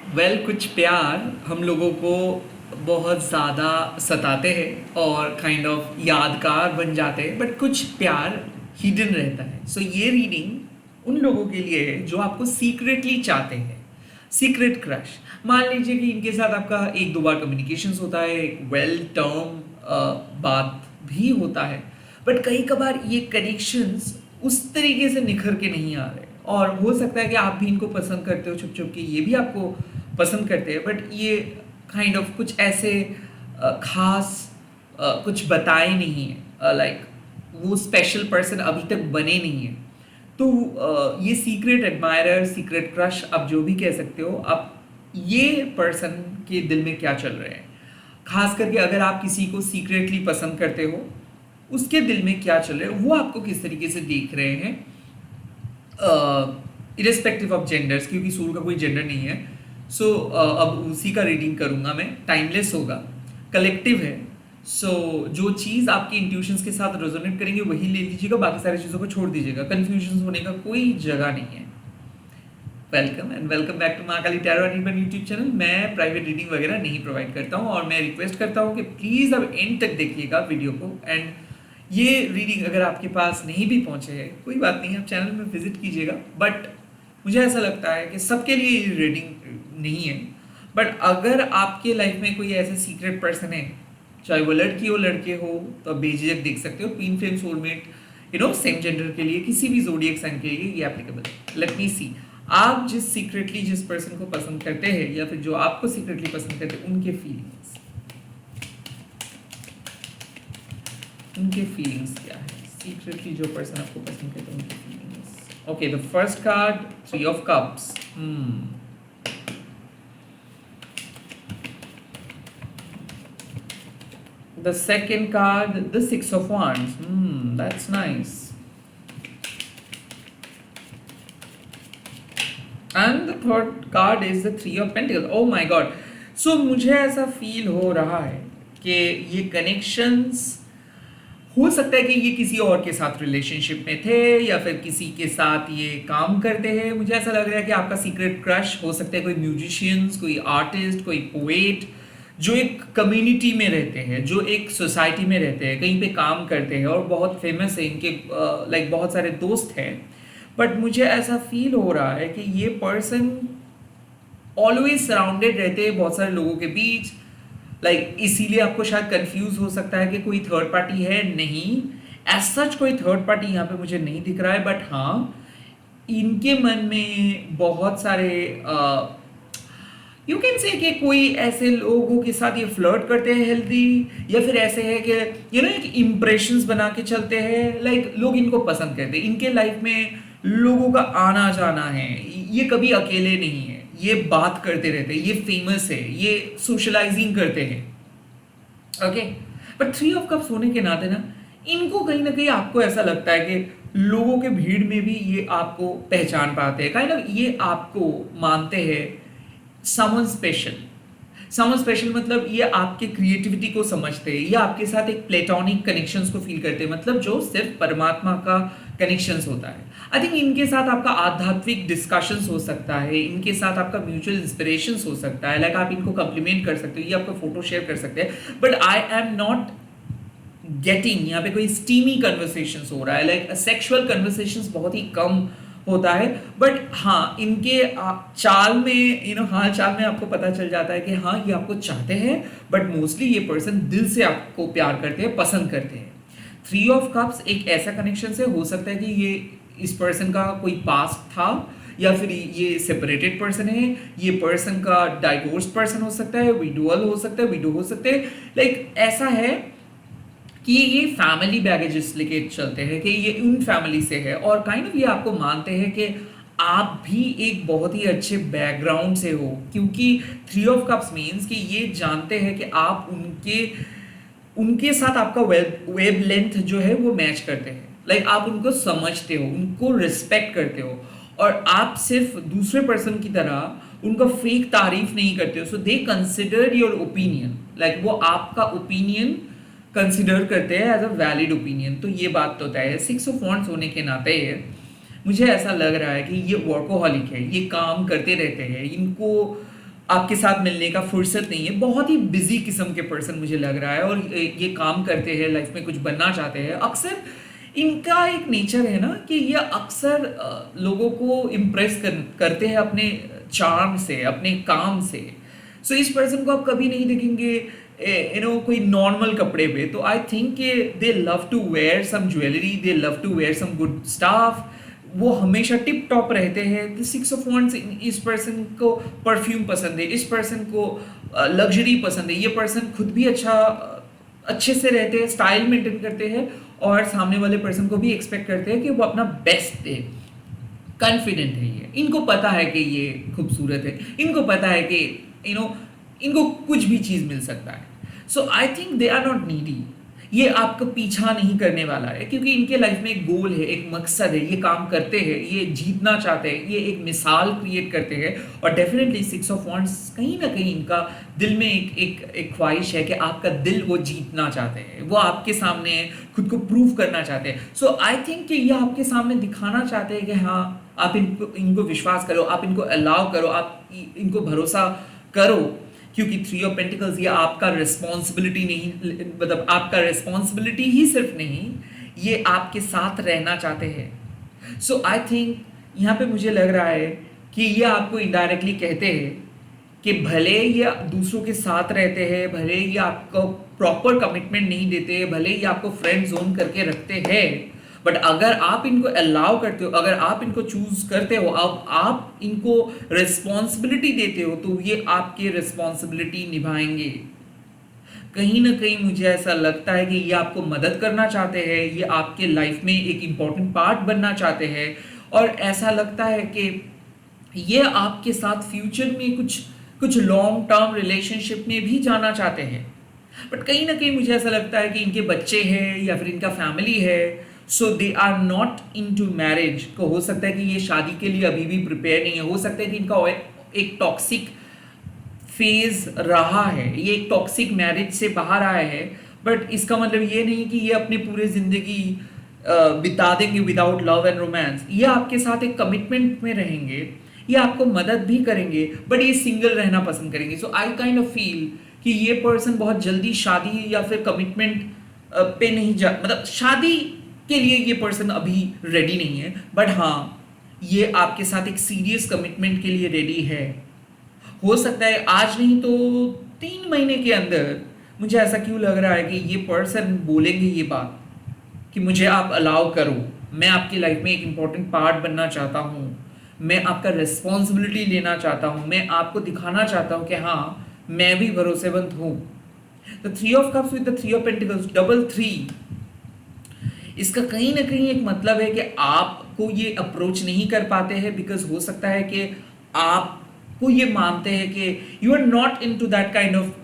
कुछ प्यार हम लोगों को बहुत ज़्यादा सताते हैं और काइंड ऑफ यादगार बन जाते हैं, बट कुछ प्यार हिडन रहता है। सो ये रीडिंग उन लोगों के लिए है जो आपको सीक्रेटली चाहते हैं। सीक्रेट क्रश, मान लीजिए कि इनके साथ आपका एक दो बार कम्युनिकेशंस होता है, एक वेल टर्म बात भी होता है, बट कई कभार ये कनेक्शंस उस तरीके से निखर के नहीं आ रहे। और हो सकता है कि आप भी इनको पसंद करते हो छुप छुप के, ये भी आपको पसंद करते हैं, बट ये काइंड ऑफ कुछ ऐसे खास कुछ बताए नहीं है, लाइक वो स्पेशल पर्सन अभी तक बने नहीं है। तो ये सीक्रेट एडमायरर, सीक्रेट क्रश, आप जो भी कह सकते हो, आप ये पर्सन के दिल में क्या चल रहे हैं, खास करके अगर आप किसी को सीक्रेटली पसंद करते हो, उसके दिल में क्या चल रहा है, वो आपको किस तरीके से देख रहे हैं, इरेस्पेक्टिव ऑफ जेंडर्स, क्योंकि सूर का कोई जेंडर नहीं है। सो अब उसी का रीडिंग करूंगा मैं, टाइमलेस होगा, कलेक्टिव है। सो जो चीज़ आपकी इंट्यूशंस के साथ रेजोनेट करेंगे वही ले लीजिएगा, बाकी सारी चीज़ों को छोड़ दीजिएगा। कन्फ्यूजन होने का कोई जगह नहीं है। Welcome and welcome back to Mahakali tarot and reader YouTube channel. मैं प्राइवेट रीडिंग वगैरह नहीं प्रोवाइड करता हूँ और मैं रिक्वेस्ट करता हूँ कि प्लीज़ अब एंड तक देखिएगा वीडियो को। एंड ये रीडिंग अगर आपके पास नहीं भी पहुँचे है, कोई बात नहीं, आप चैनल में विजिट कीजिएगा। बट मुझे ऐसा लगता है कि सबके लिए ये रीडिंग नहीं है। बट अगर आपके लाइफ में कोई ऐसे सीक्रेट पर्सन है, चाहे वो लड़की हो लड़के हो, तो आप बेझिझक देख सकते हो। Twin flame soulmate, same gender के लिए, किसी भी ज़ोडिएक साइन के लिए ये एप्लीकेबल है। लेट मी सी, आप जिस पर्सन को पसंद करते हैं या फिर जो आपको सीक्रेटली पसंद करते हैं, उनके फीलिंग्स क्या है। सीक्रेटली जो पर्सन आपको पसंद करते हैं, उनकी feelings. Okay, the first card, three of cups. The second card, the Six of Wands. That's nice. And the third card is the Three of Pentacles. Oh my God. So मुझे ऐसा feel हो रहा है कि ये connections हो सकता है कि ये किसी और के साथ रिलेशनशिप में थे या फिर किसी के साथ ये काम करते हैं। मुझे ऐसा लग रहा है कि आपका सीक्रेट क्रश हो सकता है कोई म्यूजिशियंस, कोई आर्टिस्ट, कोई पोएट, जो एक कम्युनिटी में रहते हैं, जो एक सोसाइटी में रहते हैं, कहीं पे काम करते हैं और बहुत फेमस है, इनके लाइक बहुत सारे दोस्त हैं। बट मुझे ऐसा फील हो रहा है कि ये पर्सन ऑलवेज सराउंडेड रहते हैं बहुत सारे लोगों के बीच, लाइक इसीलिए आपको शायद कंफ्यूज हो सकता है कि कोई थर्ड पार्टी है। नहीं, एज सच कोई थर्ड पार्टी यहाँ पे मुझे नहीं दिख रहा है, बट हाँ, इनके मन में बहुत सारे यू कैन से कि कोई ऐसे लोगों के साथ ये फ्लर्ट करते हैं हेल्दी, या फिर ऐसे है कि एक इम्प्रेशंस बना के चलते हैं, लाइक लोग इनको पसंद करते हैं, इनके लाइफ में लोगों का आना जाना है, ये कभी अकेले नहीं है, ये बात करते रहते हैं, ये फेमस है, ये सोशलाइजिंग करते हैं। Okay, but three of cups होने के नाते ना, इनको कहीं ना कहीं आपको ऐसा लगता है कि लोगों के भीड़ में भी ये आपको पहचान पाते हैं, काइंड ऑफ ये आपको मानते हैं समवन स्पेशल। मतलब ये आपके क्रिएटिविटी को समझते हैं, ये आपके साथ एक प्लेटोनिक कनेक्शंस को फील करते हैं, मतलब जो सिर्फ परमात्मा का कनेक्शंस होता है। आई थिंक इनके साथ आपका आध्यात्मिक डिस्कशंस हो सकता है, इनके साथ आपका म्यूचुअल इंस्पिरेशंस हो सकता है, लाइक आप इनको कम्प्लीमेंट कर सकते हो, ये आपका फोटो शेयर कर सकते हैं। But I am not getting यहाँ पे कोई स्टीमी कन्वर्सेशंस हो रहा है, लाइक सेक्सुअल कन्वर्सेशंस बहुत ही कम होता है। बट हाँ, इनके चाल में हाल चाल में आपको पता चल जाता है कि हाँ, ये आपको चाहते हैं, बट मोस्टली ये पर्सन दिल से आपको प्यार करते हैं, पसंद करते हैं। थ्री ऑफ कप्स एक ऐसा कनेक्शन से हो सकता है कि ये इस पर्सन का कोई पास्ट था, या फिर ये सेपरेटेड पर्सन है, ये पर्सन का डाइवोर्स पर्सन हो सकता है, विडुअल हो सकता है, विडो हो सकते हैं, लाइक ऐसा है कि ये फैमिली बैगेजेस लेके चलते हैं कि ये उन फैमिली से है, और काइंड ऑफ ये आपको मानते हैं कि आप भी एक बहुत ही अच्छे बैकग्राउंड से हो, क्योंकि थ्री ऑफ कप्स मीन्स कि ये जानते हैं कि आप उनके साथ आपका वेब लेंथ जो है वो मैच करते हैं, लाइक आप उनको समझते हो, उनको रिस्पेक्ट करते हो, और आप सिर्फ दूसरे पर्सन की तरह उनका फेक तारीफ नहीं करते हो। So they consider your opinion, like वो आपका ओपिनियन कंसिडर करते हैं एज अ वैलिड ओपिनियन। तो ये बात तो तय है। सिक्स ऑफ वॉन्ड्स होने के नाते मुझे ऐसा लग रहा है कि ये वर्कोहॉलिक है, ये काम करते रहते हैं, इनको आपके साथ मिलने का फुर्सत नहीं है, बहुत ही बिजी किस्म के पर्सन मुझे लग रहा है, और ये काम करते हैं, लाइफ में कुछ बनना चाहते हैं। अक्सर इनका एक नेचर है ना कि ये अक्सर लोगों को इम्प्रेस करते हैं अपने चार्म से, अपने काम से। सो इस पर्सन को आप कभी नहीं देखेंगे कोई नॉर्मल कपड़े पे। तो I think they love to wear some jewellery, they love to wear some good stuff, वो हमेशा टिप टॉप रहते हैं। सिक्स ऑफ वॉन्ड्स, इस पर्सन को परफ्यूम पसंद है, इस पर्सन को लग्जरी पसंद है, ये पर्सन खुद भी अच्छे से रहते हैं, स्टाइल मेंटेन करते हैं, और सामने वाले पर्सन को भी एक्सपेक्ट करते हैं कि वो अपना बेस्ट दे। कॉन्फिडेंट है ये, इनको पता है कि ये खूबसूरत है, इनको पता है कि इनको कुछ भी चीज़ मिल सकता है। So I think they are not needy, ये आपका पीछा नहीं करने वाला है, क्योंकि इनके लाइफ में एक गोल है, एक मकसद है, ये काम करते हैं, ये जीतना चाहते हैं, ये एक मिसाल क्रिएट करते हैं। और डेफिनेटली सिक्स ऑफ वॉन्ड्स कहीं ना कहीं इनका दिल में एक ख्वाहिश है कि आपका दिल वो जीतना चाहते हैं, वो आपके सामने खुद को प्रूव करना चाहते हैं। सो आई थिंक कि ये आपके सामने दिखाना चाहते हैं कि हाँ, आप इनको विश्वास करो, आप इनको अलाउ करो, आप इनको भरोसा करो, क्योंकि थ्री ऑफ पेंटिकल्स ये आपका रिस्पॉन्सिबिलिटी नहीं, मतलब आपका रिस्पॉन्सिबिलिटी ही सिर्फ नहीं, ये आपके साथ रहना चाहते हैं। सो आई थिंक यहाँ पे मुझे लग रहा है कि ये आपको इनडायरेक्टली कहते हैं कि भले ये दूसरों के साथ रहते हैं, भले ये आपको प्रॉपर कमिटमेंट नहीं देते, भले ये आपको फ्रेंड जोन करके रखते हैं, बट अगर आप इनको अलाउ करते हो, अगर आप इनको चूज करते हो, अब आप इनको रिस्पॉन्सिबिलिटी देते हो, तो ये आपकी रिस्पॉन्सिबिलिटी निभाएंगे। कहीं ना कहीं मुझे ऐसा लगता है कि ये आपको मदद करना चाहते हैं, ये आपके लाइफ में एक इम्पॉर्टेंट पार्ट बनना चाहते हैं, और ऐसा लगता है कि ये आपके साथ फ्यूचर में कुछ लॉन्ग टर्म रिलेशनशिप में भी जाना चाहते हैं। बट कहीं ना कहीं मुझे ऐसा लगता है कि इनके बच्चे हैं या फिर इनका फैमिली है, so they are not into marriage. को हो सकता है कि ये शादी के लिए अभी भी प्रिपेयर नहीं है, हो सकता है कि इनका एक टॉक्सिक फेज रहा है, ये एक टॉक्सिक मैरिज से बाहर आया है, बट इसका मतलब ये नहीं कि ये अपनी पूरी जिंदगी बिता देंगे विदाउट लव एंड रोमांस। ये आपके साथ एक कमिटमेंट में रहेंगे, ये आपको मदद भी करेंगे, बट ये सिंगल रहना पसंद करेंगे। सो आई काइंड ऑफ फील कि ये पर्सन बहुत जल्दी शादी या फिर कमिटमेंट पे नहीं जा, मतलब शादी के लिए ये पर्सन अभी रेडी नहीं है, बट हाँ, ये आपके साथ एक सीरियस कमिटमेंट के लिए रेडी है। हो सकता है आज नहीं तो 3 महीने के अंदर। मुझे ऐसा क्यों लग रहा है कि ये पर्सन बोलेंगे ये बात कि मुझे आप अलाउ करो, मैं आपकी लाइफ में एक इम्पॉर्टेंट पार्ट बनना चाहता हूँ, मैं आपका रिस्पॉन्सिबिलिटी लेना चाहता हूँ, मैं आपको दिखाना चाहता हूँ कि हाँ, मैं भी भरोसेमंद हूँ। तो three of cups with the three of pentacles, double 3, इसका कहीं ना कहीं एक मतलब है कि आपको ये अप्रोच नहीं कर पाते हैं, बिकॉज हो सकता है कि आपको ये मानते हैं कि you are not into that kind of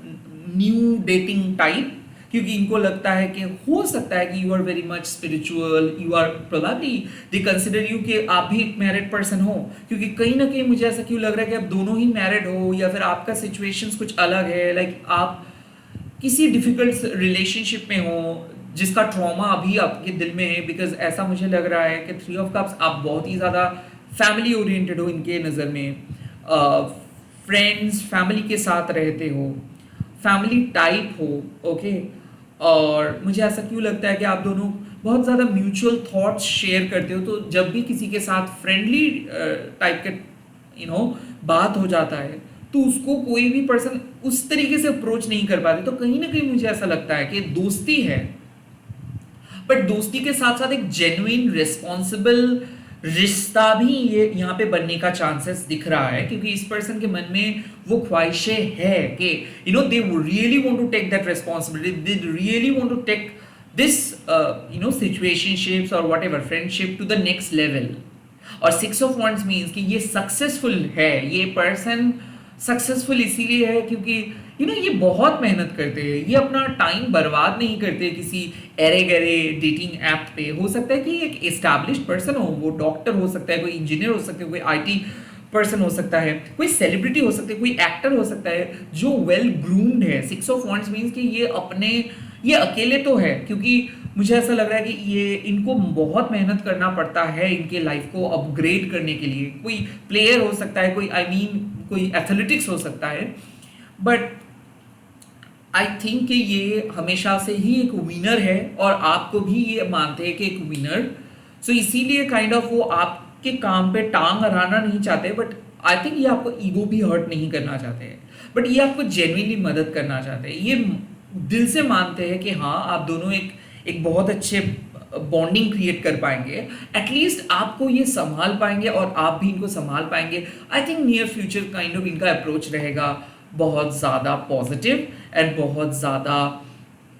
new dating type, क्योंकि इनको लगता है कि हो सकता है कि you are very much spiritual, you are probably they consider you कि आप भी एक मैरिड पर्सन हो, क्योंकि कहीं ना कहीं मुझे ऐसा क्यों लग रहा है कि आप दोनों ही मैरिड हो, या फिर आपका सिचुएशंस कुछ अलग है, लाइक आप किसी डिफिकल्ट रिलेशनशिप में हो जिसका ट्रॉमा अभी आपके दिल में है। बिकॉज ऐसा मुझे लग रहा है कि थ्री ऑफ कप्स आप बहुत ही ज़्यादा फैमिली ओरिएंटेड हो इनके नज़र में, फ्रेंड्स फैमिली के साथ रहते हो, फैमिली टाइप हो, ओके। और मुझे ऐसा क्यों लगता है कि आप दोनों बहुत ज़्यादा म्यूचुअल थॉट्स शेयर करते हो, तो जब भी किसी के साथ फ्रेंडली टाइप के बात हो जाता है, तो उसको कोई भी पर्सन उस तरीके से अप्रोच नहीं कर पाते। तो कहीं ना कहीं मुझे ऐसा लगता है कि दोस्ती है, बट दोस्ती के साथ साथ एक जेन्युइन रिस्पॉन्सिबल रिश्ता भी ये यहाँ पे बनने का चांसेस दिख रहा है, क्योंकि इस पर्सन के मन में वो ख्वाहिशें है कि they really want to take that responsibility, they really want to take this situationships और whatever friendship to the next level. और 6 ऑफ वॉन्ड्स मीन्स कि ये सक्सेसफुल है, ये पर्सन सक्सेसफुल इसीलिए है क्योंकि ये बहुत मेहनत करते हैं, ये अपना टाइम बर्बाद नहीं करते किसी एरे गरे डेटिंग ऐप पे। हो सकता है कि एक एस्टैब्लिश्ड पर्सन हो, वो डॉक्टर हो सकता है, कोई इंजीनियर हो सकता है, कोई आईटी पर्सन हो सकता है, कोई सेलिब्रिटी हो सकता है, कोई एक्टर हो सकता है जो वेल ग्रूम्ड है। 6 ऑफ वॉन्ड्स मीन्स कि ये अकेले तो है, क्योंकि मुझे ऐसा लग रहा है कि ये इनको बहुत मेहनत करना पड़ता है इनके लाइफ को अपग्रेड करने के लिए। कोई प्लेयर हो सकता है, कोई कोई एथलेटिक्स हो सकता है, बट आई थिंक कि ये हमेशा से ही एक विनर है और आपको भी ये मानते हैं कि एक विनर, सो इसीलिए काइंड ऑफ वो आपके काम पे टांग अड़ाना नहीं चाहते, बट आई थिंक ये आपको ईगो भी हर्ट नहीं करना चाहते हैं, बट ये आपको जेन्युइनली मदद करना चाहते हैं। ये दिल से मानते हैं कि हाँ आप दोनों एक एक बहुत अच्छे बॉन्डिंग क्रिएट कर पाएंगे, एटलीस्ट आपको ये संभाल पाएंगे और आप भी इनको संभाल पाएंगे। I think near future kind of इनका अप्रोच रहेगा बहुत ज़्यादा पॉजिटिव एंड बहुत ज़्यादा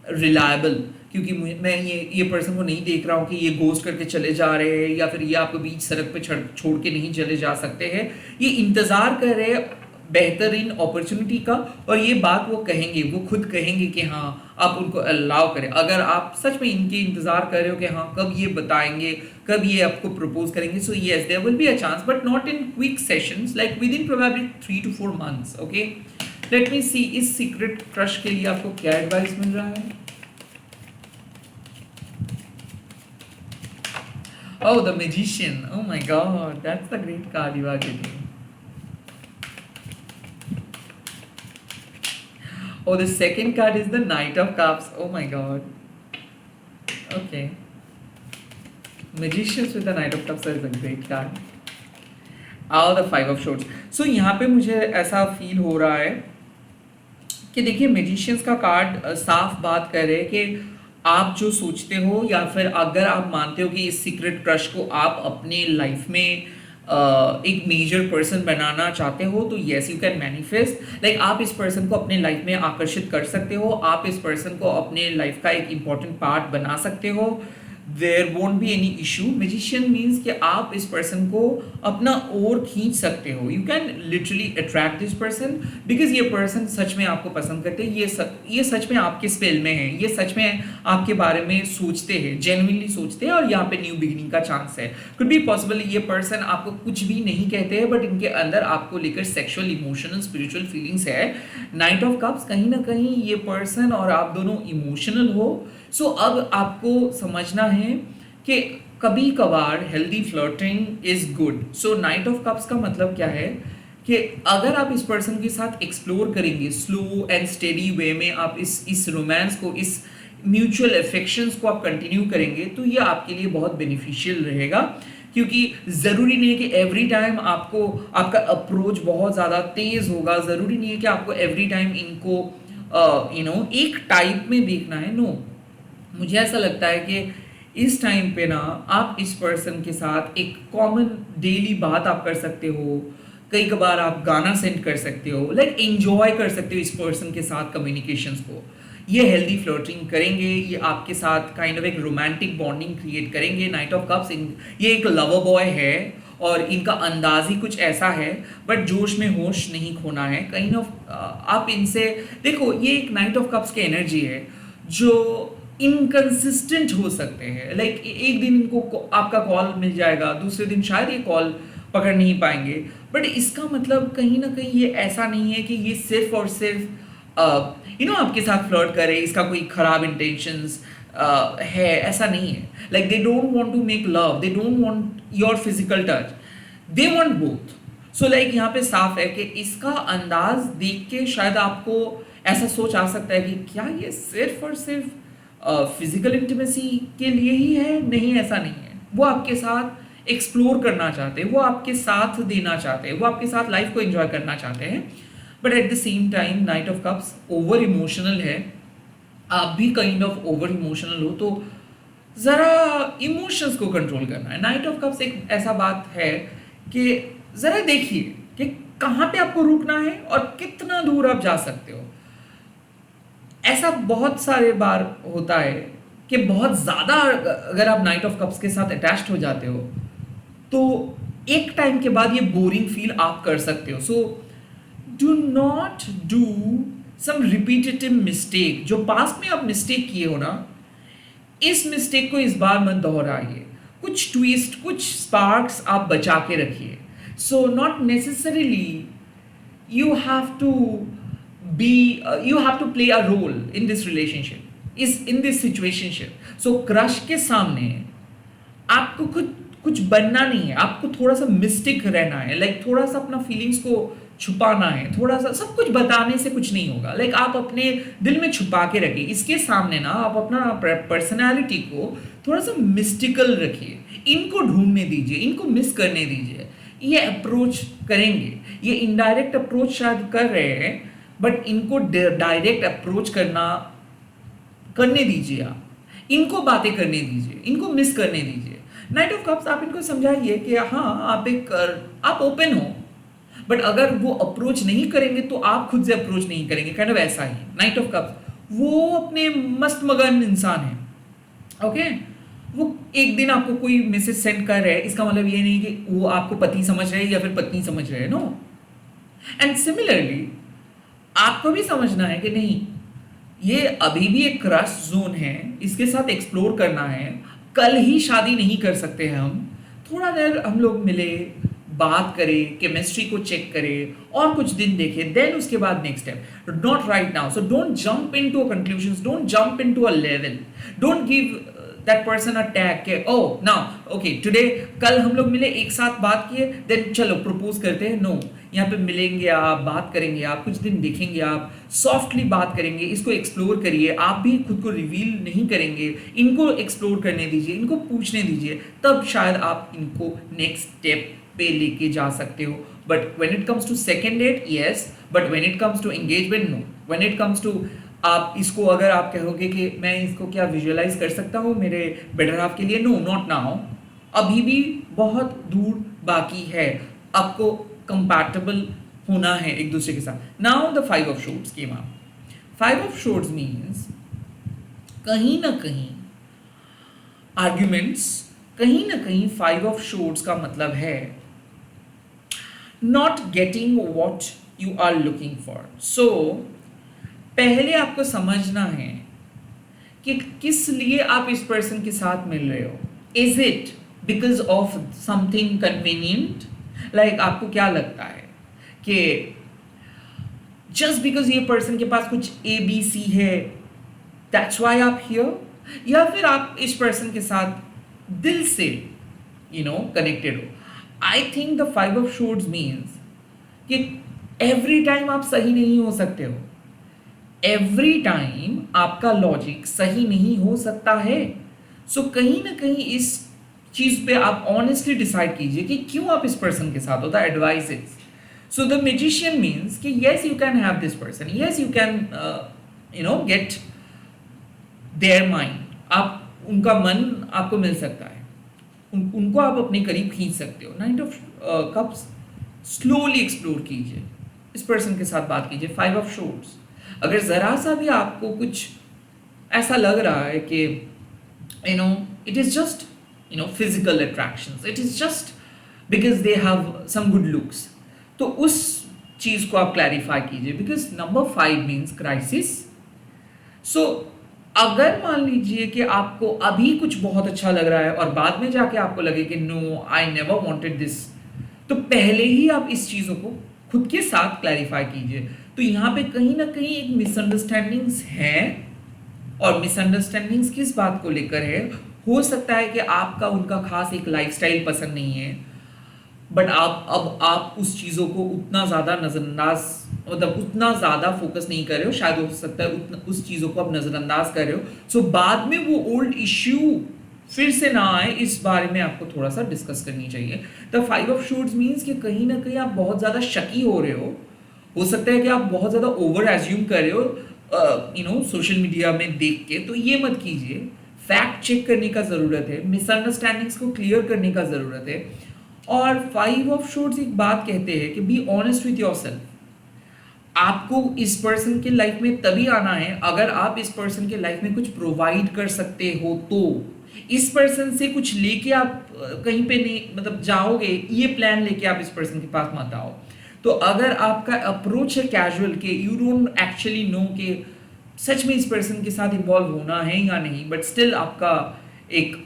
रिलायबल, क्योंकि मैं ये पर्सन को नहीं देख रहा हूँ कि ये गोस्ट करके चले जा रहे हैं या फिर ये आपको बीच सड़क पे छोड़ के नहीं चले जा सकते हैं। ये इंतज़ार कर रहे हैं बेहतरीन अपॉर्चुनिटी का, और ये बात वो कहेंगे, वो खुद कहेंगे कि हाँ आप उनको अलाउ करें। अगर आप सच में इनके इंतज़ार कर रहे हो कि हाँ कब ये बताएंगे, कब ये आपको प्रपोज करेंगे, so yes there will be a chance, but not in quick sessions, like within probably 3 to 4 months। Okay, let me see इस सीक्रेट क्रश के लिए आपको क्या एडवाइस मिल रहा है। Oh, the magician. Oh my god, that's the great card you are getting. Oh, the second card is the Knight of Cups. Oh my god. Okay. Magicians with the Knight of Cups is a great card. Oh, the Five of Swords. So यहाँ पे मुझे ऐसा feel हो रहा है कि देखिए magicians का कार्ड साफ बात कर रहे हैं कि आप जो सोचते हो या फिर अगर आप मानते हो कि इस सीक्रेट क्रश को आप अपने लाइफ में एक मेजर पर्सन बनाना चाहते हो, तो yes you can manifest. Like आप इस पर्सन को अपने लाइफ में आकर्षित कर सकते हो, आप इस पर्सन को अपने लाइफ का एक इम्पॉर्टेंट पार्ट बना सकते हो। There won't be any issue. Magician means कि आप इस पर्सन को अपना ओर खींच सकते हो, you can literally attract this person because ये पर्सन सच में आपको पसंद करते हैं, ये सच में आपके स्पेल में है, ये सच में आपके बारे में सोचते हैं, जेन्युइनली सोचते हैं, और यहाँ पे न्यू बिगिनिंग का चांस है। कुड बी पॉसिबल ये पर्सन आपको कुछ भी नहीं कहते हैं, बट इनके अंदर आपको लेकर सेक्सुअल, इमोशनल, स्पिरिचुअल फीलिंग्स है। नाइट ऑफ कप्स, कहीं ना कहीं ये पर्सन और आप दोनों इमोशनल हो। सो अब आपको समझना है कि कभी कभार healthy flirting is good. So night of cups का मतलब क्या है कि अगर आप इस पर्सन के साथ एक्सप्लोर करेंगे स्लो एंड स्टेडी वे में, आप इस रोमांस को, इस म्यूचुअल अफेक्शंस को आप कंटिन्यू करेंगे, तो ये आपके लिए बहुत बेनिफिशियल रहेगा। क्योंकि ज़रूरी नहीं है कि एवरी टाइम आपको आपका अप्रोच बहुत ज़्यादा तेज़ होगा, ज़रूरी नहीं है कि आपको एवरी टाइम इनको एक टाइप में देखना है। नो, मुझे ऐसा लगता है कि इस टाइम पे ना आप इस पर्सन के साथ एक कॉमन डेली बात आप कर सकते हो, कई कबार आप गाना सेंड कर सकते हो, लाइक एंजॉय कर सकते हो इस पर्सन के साथ कम्युनिकेशंस को। ये हेल्दी फ्लर्टिंग करेंगे, ये आपके साथ काइंड ऑफ एक रोमांटिक बॉन्डिंग क्रिएट करेंगे। नाइट ऑफ कप्स ये एक लवर बॉय है और इनका अंदाज ही कुछ ऐसा है, बट जोश में होश नहीं खोना है। काइंड ऑफ आप इनसे देखो, ये एक नाइट ऑफ कप्स की एनर्जी है जो इनकंसिस्टेंट हो सकते हैं। लाइक एक दिन इनको आपका कॉल मिल जाएगा, दूसरे दिन शायद ये कॉल पकड़ नहीं पाएंगे, बट इसका मतलब कहीं ना कहीं ये ऐसा नहीं है कि ये सिर्फ और सिर्फ आपके साथ फ्लर्ट करे, इसका कोई खराब इंटेंशंस है, ऐसा नहीं है। Like they don't want to make love, they don't want your physical touch, they want both. So like यहाँ पे साफ है कि इसका अंदाज देख के शायद आपको ऐसा सोच आ सकता है कि क्या ये सिर्फ और सिर्फ फिजिकल इंटीमेसी के लिए ही है। नहीं, ऐसा नहीं है। वो आपके साथ एक्सप्लोर करना चाहते हैं, वो आपके साथ देना चाहते हैं, वो आपके साथ लाइफ को एंजॉय करना चाहते हैं, but at the same time night of cups over emotional है। आप भी काइंड ऑफ ओवर इमोशनल हो, तो ज़रा इमोशंस को कंट्रोल करना है। नाइट ऑफ कप्स एक ऐसा बात है कि ज़रा देखिए कि कहाँ पे आपको रुकना है और कितना दूर आप जा सकते हो। ऐसा बहुत सारे बार होता है कि बहुत ज़्यादा अगर आप नाइट ऑफ कप्स के साथ अटैच्ड हो जाते हो, तो एक टाइम के बाद ये बोरिंग फील आप कर सकते हो। So do not do some repetitive mistake. जो पास्ट में आप मिस्टेक किए हो ना, इस मिस्टेक को इस बार मत दोहराइए। कुछ ट्विस्ट, कुछ स्पार्क्स आप बचा के रखिए। So not necessarily you have to you have to play a role in this relationship, in this situationship। so crush के सामने आपको कुछ बनना नहीं है, आपको थोड़ा सा मिस्टिक रहना है, लाइक थोड़ा सा अपना फीलिंग्स को छुपाना है, थोड़ा सा सब कुछ बताने से कुछ नहीं होगा। लाइक आप अपने दिल में छुपा के रखिए, इसके सामने ना आप अपना पर्सनालिटी को थोड़ा सा मिस्टिकल रखिए, इनको ढूंढने दीजिए, इनको मिस करने दीजिए। ये अप्रोच करेंगे, ये इनडायरेक्ट अप्रोच शायद कर रहे हैं, बट इनको डायरेक्ट अप्रोच करने दीजिए, आप इनको बातें करने दीजिए, इनको मिस करने दीजिए। नाइट ऑफ कप्स आप इनको समझाइए कि हाँ आप ओपन हो, बट अगर वो अप्रोच नहीं करेंगे तो आप खुद से अप्रोच नहीं करेंगे, काइंड ऑफ ऐसा ही। नाइट ऑफ कप्स वो अपने मस्त मगन इंसान है, ओके। वो एक दिन आपको कोई मैसेज सेंड कर रहा है, इसका मतलब ये नहीं कि वो आपको पति समझ रहे हैं या फिर पत्नी समझ रहे हैं, नो। एंड सिमिलरली आपको भी समझना है कि नहीं, ये अभी भी एक क्रश जोन है, इसके साथ एक्सप्लोर करना है, कल ही शादी नहीं कर सकते हैं हम। थोड़ा देर हम लोग मिले, बात करें, केमिस्ट्री को चेक करें और कुछ दिन देखें, देन उसके बाद next step, not right now. So don't jump into a conclusions, don't jump into a level, don't give that person a tag के ओ नाउ ओके टुडे, कल हम लोग मिले, एक साथ बात किए, देन चलो प्रपोज करते हैं। नो, यहाँ पे मिलेंगे आप, बात करेंगे आप, कुछ दिन देखेंगे आप, सॉफ्टली बात करेंगे, इसको एक्सप्लोर करिए, आप भी खुद को रिवील नहीं करेंगे, इनको एक्सप्लोर करने दीजिए, इनको पूछने दीजिए, तब शायद आप इनको नेक्स्ट स्टेप पे लेके जा सकते हो। But when it comes to second date, yes, but when it comes to engagement, no. When it comes to आप इसको अगर आप कहोगे कि मैं इसको क्या विजुअलाइज कर सकता हूँ मेरे बेटर हाफ के लिए, नो, नॉट नाउ, अभी भी बहुत दूर बाकी है, आपको कंपैटिबल होना है एक दूसरे के साथ। Now the five of shorts came up. Five of shorts means कहीं ना कहीं आर्ग्यूमेंट्स, कहीं ना कहीं फाइव ऑफ शॉर्ट्स का मतलब है not getting what you are looking for. So पहले आपको समझना है कि किस लिए आप इस पर्सन के साथ मिल रहे हो। Is it because of something convenient, like आपको क्या लगता है कि जस्ट बिकॉज ये पर्सन के पास कुछ ABC है, दैट्स वाई आप हियर, या फिर आप इस पर्सन के साथ दिल से कनेक्टेड हो। I think the five of shorts means कि एवरी टाइम आप सही नहीं हो सकते हो, एवरी टाइम आपका लॉजिक सही नहीं हो सकता है। सो कहीं ना कहीं इस चीज पे आप ऑनेस्टली डिसाइड कीजिए कि क्यों आप इस पर्सन के साथ हो। The advice is, so the magician means कि yes you can have this person, yes you can get their mind, आप उनका मन आपको मिल सकता है, उनको आप अपने करीब खींच सकते हो। Night of cups, slowly explore कीजिए, इस पर्सन के साथ बात कीजिए। फाइव ऑफ शॉर्ट्स, अगर जरा सा भी आपको कुछ ऐसा लग रहा है कि it is just physical attractions, it is just because they have some good looks, तो उस चीज को आप क्लैरिफाई कीजिए, because number 5 means crisis. So अगर मान लीजिए कि आपको अभी कुछ बहुत अच्छा लग रहा है और बाद में जाके आपको लगे कि no I never wanted this, तो पहले ही आप इस चीज़ों को खुद के साथ क्लैरिफाई कीजिए। तो यहाँ पे कहीं ना कहीं एक मिसअंडरस्टैंडिंग्स है, और मिसअंडरस्टैंडिंग्स किस बात को लेकर है, हो सकता है कि आपका उनका खास एक लाइफस्टाइल पसंद नहीं है, बट आप उस चीज़ों को उतना ज़्यादा नज़रअंदाज, मतलब उतना ज़्यादा फोकस नहीं कर रहे हो, शायद हो सकता है उस चीज़ों को आप नज़रअंदाज कर रहे हो। सो बाद में वो ओल्ड इश्यू फिर से ना आए, इस बारे में आपको थोड़ा सा डिस्कस करनी चाहिए। The five of shorts means कि कहीं ना कहीं आप बहुत ज़्यादा शकी हो रहे हो सकता है कि आप बहुत ज़्यादा ओवर एज्यूम कर रहे हो सोशल मीडिया में देख के, तो ये मत कीजिए। फैक्ट चेक करने का ज़रूरत है, मिसअंडरस्टैंडिंग्स को क्लियर करने का ज़रूरत है। और फाइव ऑफ शॉर्ट्स एक बात कहते हैं कि बी ऑनेस्ट विथ योरसेल्फ। आपको इस पर्सन के लाइफ में तभी आना है अगर आप इस पर्सन के लाइफ में कुछ प्रोवाइड कर सकते हो। तो इस पर्सन से कुछ लेके आप कहीं पे नहीं मतलब जाओगे, ये प्लान लेके आप इस पर्सन के पास मत आओ। तो अगर आपका अप्रोच है कैजुअल के यू डोंट एक्चुअली नो कि सच में इस पर्सन के साथ इन्वॉल्व होना है या नहीं, बट स्टिल आपका एक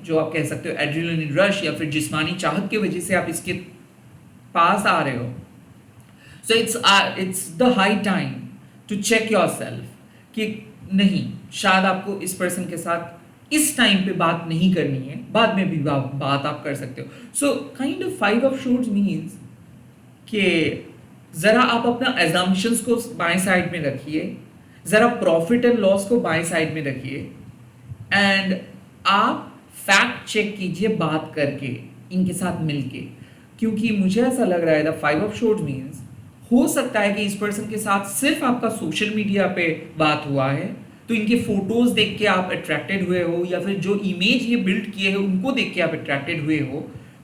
जो आप कह सकते हो एड्रेनलिन रश या फिर जिस्मानी चाहत की वजह से आप इसके पास आ रहे हो, so it's the high time to check yourself कि नहीं, शायद आपको इस पर्सन के साथ इस टाइम पे बात नहीं करनी है, बाद में भी बात आप कर सकते हो। So kind of five of shorts means कि जरा आप अपना एजम्पशंस को बाएं साइड में रखिए, जरा प्रॉफिट एंड लॉस को बाएं साइड में रखिए, एंड आप फैक्ट चेक कीजिए बात करके, इनके साथ मिलके। क्योंकि मुझे ऐसा लग रहा है the five of assured means हो सकता है कि इस पर्सन के साथ सिर्फ आपका सोशल मीडिया पे बात हुआ है, तो इनके फोटोज देख के आप अट्रैक्टेड हुए हो, या फिर जो इमेज ये बिल्ड किए हैं उनको देख के आप अट्रैक्टेड हुए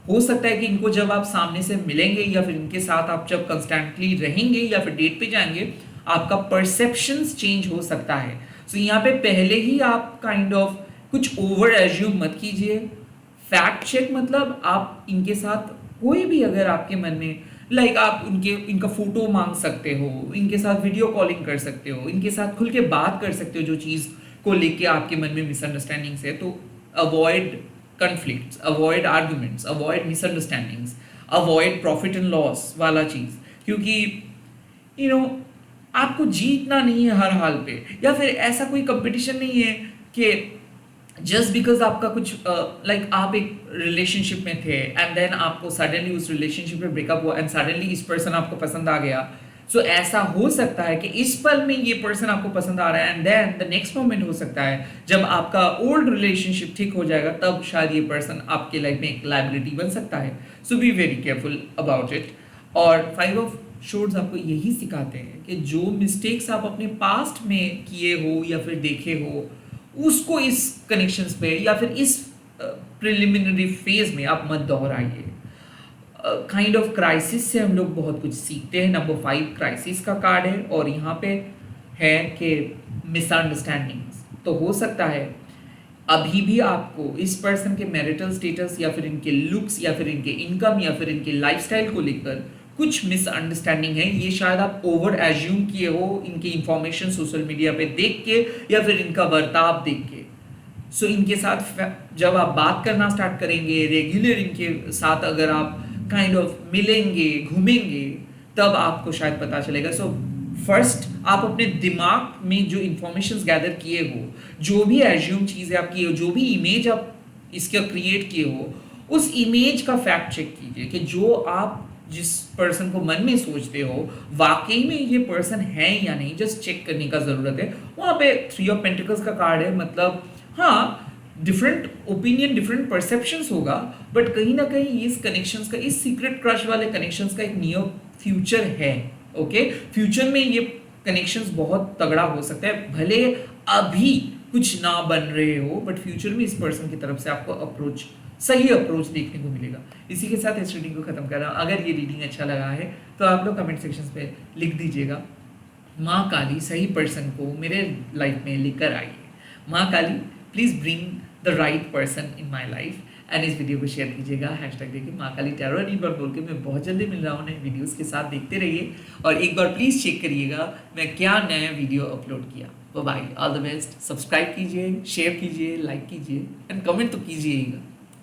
हो सकता है कि इनको जब आप सामने से मिलेंगे या फिर इनके साथ आप जब कंस्टेंटली रहेंगे या फिर डेट पे जाएंगे, आपका परसेप्शंस चेंज हो सकता है। सो यहाँ पे पहले ही आप काइंड ऑफ कुछ ओवर एज्यूम मत कीजिए। फैक्ट चेक मतलब आप इनके साथ कोई भी अगर आपके मन में आप इनका फोटो मांग सकते हो, इनके साथ वीडियो कॉलिंग कर सकते हो, इनके साथ खुल के बात कर सकते हो जो चीज़ को लेके आपके मन में मिसअंडरस्टैंडिंग्स है। तो avoid conflicts, avoid arguments, avoid misunderstandings, avoid profit and loss वाला चीज़। क्योंकि यू नो आपको जीतना नहीं है हर हाल पे, या फिर ऐसा कोई कंपटीशन नहीं है कि जस्ट बिकॉज आपका कुछ आप एक रिलेशनशिप में थे एंड देन आपको सडनली उस रिलेशनशिप में ब्रेकअप हुआ एंड सडनली इस पर्सन आपको पसंद आ गया। सो ऐसा हो सकता है कि इस पल में ये पर्सन आपको पसंद आ रहा है and then the next moment हो सकता है जब आपका ओल्ड रिलेशनशिप ठीक हो जाएगा, तब शायद ये पर्सन आपके लाइफ में एक लायबिलिटी बन सकता है। So be very careful about it. और फाइव ऑफ शोर्ड्स आपको यही सिखाते हैं कि जो मिस्टेक्स आप अपने पास्ट में किए हो या फिर देखे हो, उसको इस कनेक्शंस पे या फिर इस प्रिलिमिनरी फेज में आप मत दोहराइए। काइंड ऑफ क्राइसिस से हम लोग बहुत कुछ सीखते हैं। नंबर 5 क्राइसिस का कार्ड है और यहाँ पे है कि मिसअंडरस्टैंडिंग्स। तो हो सकता है अभी भी आपको इस पर्सन के मैरिटल स्टेटस या फिर इनके लुक्स या फिर इनके इनकम या फिर इनके लाइफस्टाइल को लेकर कुछ मिसअंडरस्टैंडिंग है। ये शायद आप ओवर एज्यूम किए हो इनकी इंफॉर्मेशन सोशल मीडिया पे देख के या फिर इनका बर्ताव देख के। सो इनके साथ जब आप बात करना स्टार्ट करेंगे, रेगुलर इनके साथ अगर आप काइंड ऑफ मिलेंगे, घूमेंगे, तब आपको शायद पता चलेगा। सो फर्स्ट आप अपने दिमाग में जो इंफॉर्मेशन गैदर किए हो, जो भी एज्यूम चीज़ें आप किए हो, जो भी इमेज आप इसका क्रिएट किए हो, उस इमेज का फैक्ट चेक कीजिए कि जो आप जिस पर्सन को मन में सोचते हो वाकई में ये पर्सन है या नहीं। जस्ट चेक करने का ज़रूरत है। वहाँ पे 3 ऑफ पेंटिकल्स का कार्ड है, मतलब हाँ डिफरेंट ओपिनियन, डिफरेंट परसेप्शंस होगा, बट कहीं ना कहीं इस कनेक्शंस का, इस सीक्रेट क्रश वाले कनेक्शंस का एक नियर फ्यूचर है। ओके, फ्यूचर में ये कनेक्शंस बहुत तगड़ा हो सकता है। भले अभी कुछ ना बन रहे हो, बट फ्यूचर में इस पर्सन की तरफ से आपको अप्रोच, सही अप्रोच देखने को मिलेगा। इसी के साथ इस रीडिंग को खत्म कर रहा हूँ। अगर ये रीडिंग अच्छा लगा है तो आप लोग कमेंट सेक्शन पे लिख दीजिएगा, माँ काली सही पर्सन को मेरे लाइफ में लेकर आइए। माँ Kali please bring the right person in my life. And इस वीडियो को शेयर कीजिएगा, हैशटैग देखिए माँ काली टैरो एंड बार बोल के। मैं बहुत जल्दी मिल रहा हूँ नए वीडियोज़ के साथ, देखते रहिए और एक बार प्लीज़ चेक करिएगा मैं क्या नया वीडियो अपलोड किया। Bye, all the best. Subscribe कीजिए, शेयर कीजिए, लाइक कीजिए एंड कमेंट तो कीजिएगा।